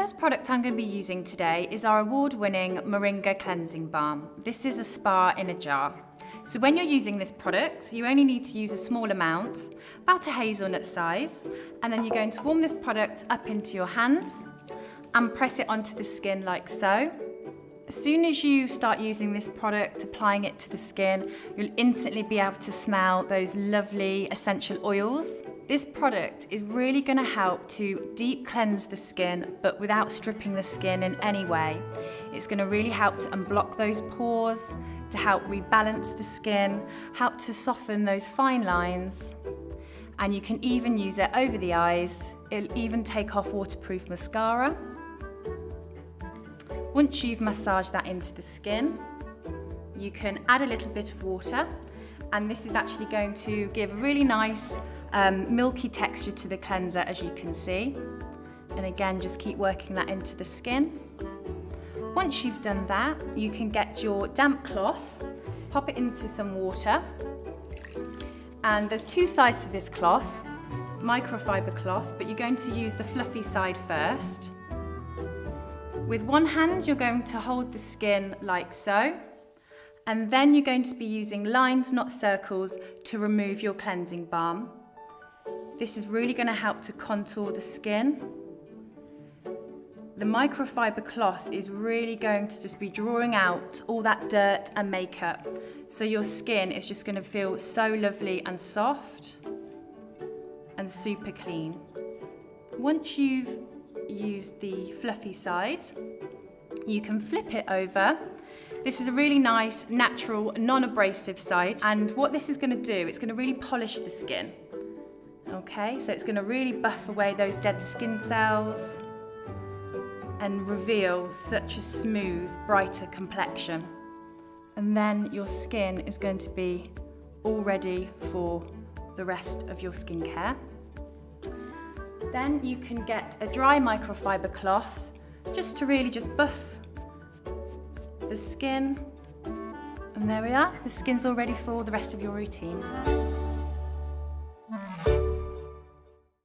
first product I'm going to be using today is our award-winning Moringa Cleansing Balm. This is a spa in a jar. So when you're using this product, you only need to use a small amount, about a hazelnut size, and then you're going to warm this product up into your hands and press it onto the skin like so. As soon as you start using this product, applying it to the skin, you'll instantly be able to smell those lovely essential oils. This product is really going to help to deep cleanse the skin, but without stripping the skin in any way. It's going to really help to unblock those pores, to help rebalance the skin, help to soften those fine lines, and you can even use it over the eyes. It'll even take off waterproof mascara. Once you've massaged that into the skin, you can add a little bit of water, and this is actually going to give a really nice milky texture to the cleanser, as you can see. And again, just keep working that into the skin. Once you've done that, you can get your damp cloth, pop it into some water, and there's two sides to this cloth, microfiber cloth, but you're going to use the fluffy side first. With one hand, you're going to hold the skin like so, and then you're going to be using lines, not circles, to remove your cleansing balm. This is really going to help to contour the skin. The microfiber cloth is really going to just be drawing out all that dirt and makeup. So your skin is just going to feel so lovely and soft and super clean. Once you've used the fluffy side, you can flip it over. This is a really nice, natural, non-abrasive side. And what this is going to do, it's going to really polish the skin. Okay, so it's going to really buff away those dead skin cells and reveal such a smooth, brighter complexion. And then your skin is going to be all ready for the rest of your skincare. Then you can get a dry microfiber cloth just to really just buff the skin. And there we are, the skin's all ready for the rest of your routine.